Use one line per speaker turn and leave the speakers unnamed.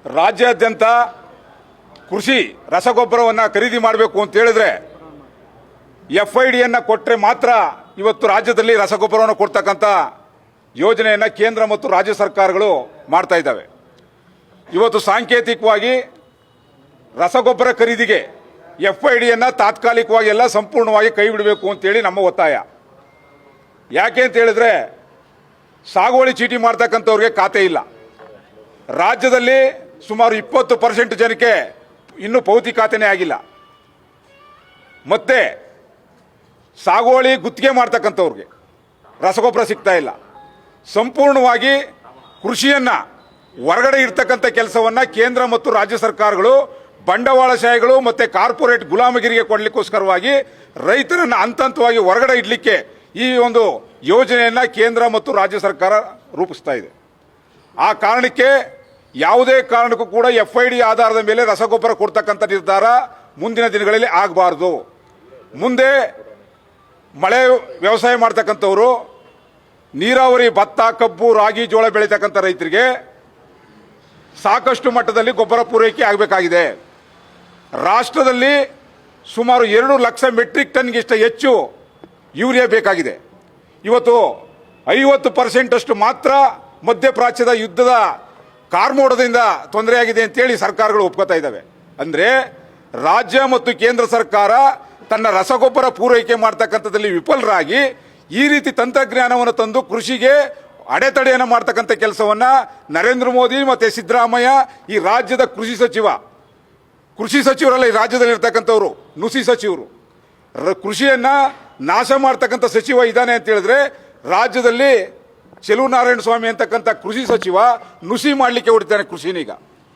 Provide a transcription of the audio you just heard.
ರಾಜ್ಯಾದ್ಯಂತ ಕೃಷಿ ರಸಗೊಬ್ಬರವನ್ನು ಖರೀದಿ ಮಾಡಬೇಕು ಅಂತ ಹೇಳಿದ್ರೆ FIDಯನ್ನು ಕೊಟ್ಟರೆ ಮಾತ್ರ ಇವತ್ತು ರಾಜ್ಯದಲ್ಲಿ ರಸಗೊಬ್ಬರವನ್ನು ಕೊಡ್ತಕ್ಕಂಥ ಯೋಜನೆಯನ್ನು ಕೇಂದ್ರ ಮತ್ತು ರಾಜ್ಯ ಸರ್ಕಾರಗಳು ಮಾಡ್ತಾ ಇದ್ದಾವೆ. ಇವತ್ತು ಸಾಂಕೇತಿಕವಾಗಿ ರಸಗೊಬ್ಬರ ಖರೀದಿಗೆ FIDಯನ್ನು ತಾತ್ಕಾಲಿಕವಾಗಿ ಎಲ್ಲ ಸಂಪೂರ್ಣವಾಗಿ ಕೈ ಬಿಡಬೇಕು ಅಂತೇಳಿ ನಮ್ಮ ಒತ್ತಾಯ. ಯಾಕೆ ಅಂತ ಹೇಳಿದ್ರೆ ಸಾಗುವಳಿ ಚೀಟಿ ಮಾಡ್ತಕ್ಕಂಥವ್ರಿಗೆ ಖಾತೆ ಇಲ್ಲ. ರಾಜ್ಯದಲ್ಲಿ ಸುಮಾರು 20% ಜನಕ್ಕೆ ಇನ್ನೂ ಪೌತಿ ಖಾತೆನೇ ಆಗಿಲ್ಲ. ಮತ್ತೆ ಸಾಗುವಳಿ ಗುತ್ತಿಗೆ ಮಾಡ್ತಕ್ಕಂಥವ್ರಿಗೆ ರಸಗೊಬ್ಬರ ಸಿಗ್ತಾ ಇಲ್ಲ. ಸಂಪೂರ್ಣವಾಗಿ ಕೃಷಿಯನ್ನು ಹೊರಗಡೆ ಇರ್ತಕ್ಕಂಥ ಕೆಲಸವನ್ನು ಕೇಂದ್ರ ಮತ್ತು ರಾಜ್ಯ ಸರ್ಕಾರಗಳು ಬಂಡವಾಳಶಾಹಿಗಳು ಮತ್ತು ಕಾರ್ಪೊರೇಟ್ ಗುಲಾಮಗಿರಿಗೆ ಕೊಡಲಿಕ್ಕೋಸ್ಕರವಾಗಿ ರೈತರನ್ನು ಹಂತವಾಗಿ ಹೊರಗಡೆ ಇಡಲಿಕ್ಕೆ ಈ ಒಂದು ಯೋಜನೆಯನ್ನು ಕೇಂದ್ರ ಮತ್ತು ರಾಜ್ಯ ಸರ್ಕಾರ ರೂಪಿಸ್ತಾ ಇದೆ. ಆ ಕಾರಣಕ್ಕೆ ಯಾವುದೇ ಕಾರಣಕ್ಕೂ ಕೂಡ FID ಆಧಾರದ ಮೇಲೆ ರಸಗೊಬ್ಬರ ಕೊಡ್ತಕ್ಕಂಥ ನಿರ್ಧಾರ ಮುಂದಿನ ದಿನಗಳಲ್ಲಿ ಆಗಬಾರ್ದು. ಮುಂದೆ ಮಳೆ ವ್ಯವಸಾಯ ಮಾಡ್ತಕ್ಕಂಥವರು ನೀರಾವರಿ ಭತ್ತ ಕಬ್ಬು ರಾಗಿ ಜೋಳ ಬೆಳೀತಕ್ಕಂಥ ರೈತರಿಗೆ ಸಾಕಷ್ಟು ಮಟ್ಟದಲ್ಲಿ ಗೊಬ್ಬರ ಪೂರೈಕೆ ಆಗಬೇಕಾಗಿದೆ. ರಾಷ್ಟ್ರದಲ್ಲಿ ಸುಮಾರು 2 ಲಕ್ಷ ಮೆಟ್ರಿಕ್ ಟನ್ಗಿಂತ ಹೆಚ್ಚು ಯೂರಿಯಾ ಬೇಕಾಗಿದೆ. ಇವತ್ತು 50% ಅಷ್ಟು ಮಾತ್ರ ಮಧ್ಯಪ್ರಾಚ್ಯದ ಯುದ್ಧದ ಕಾರ್ಮೋಡದಿಂದ ತೊಂದರೆಯಾಗಿದೆ ಅಂತೇಳಿ ಸರ್ಕಾರಗಳು ಒಪ್ಕೋತಾ ಇದ್ದಾವೆ. ಅಂದರೆ ರಾಜ್ಯ ಮತ್ತು ಕೇಂದ್ರ ಸರ್ಕಾರ ತನ್ನ ರಸಗೊಬ್ಬರ ಪೂರೈಕೆ ಮಾಡ್ತಕ್ಕಂಥದ್ದಲ್ಲಿ ವಿಫಲರಾಗಿ ಈ ರೀತಿ ತಂತ್ರಜ್ಞಾನವನ್ನು ತಂದು ಕೃಷಿಗೆ ಅಡೆತಡೆಯನ್ನು ಮಾಡ್ತಕ್ಕಂಥ ಕೆಲಸವನ್ನು ನರೇಂದ್ರ ಮೋದಿ ಮತ್ತು ಸಿದ್ದರಾಮಯ್ಯ ಈ ರಾಜ್ಯದ ಕೃಷಿ ಸಚಿವರಲ್ಲ, ಈ ರಾಜ್ಯದಲ್ಲಿ ಇರ್ತಕ್ಕಂಥವ್ರು ನುಸಿ ಸಚಿವರು, ಕೃಷಿಯನ್ನು ನಾಶ ಮಾಡ್ತಕ್ಕಂಥ ಸಚಿವ ಇದ್ದಾನೆ ಅಂತ ಹೇಳಿದ್ರೆ ರಾಜ್ಯದಲ್ಲಿ ಚೆಲುವನಾರಾಯಣ ಸ್ವಾಮಿ ಅಂತಕ್ಕಂಥ ಕೃಷಿ ಸಚಿವ ನುಸಿ ಮಾಡಲಿಕ್ಕೆ ಹೊಡಿತಾನೆ ಕೃಷಿನೀಗ.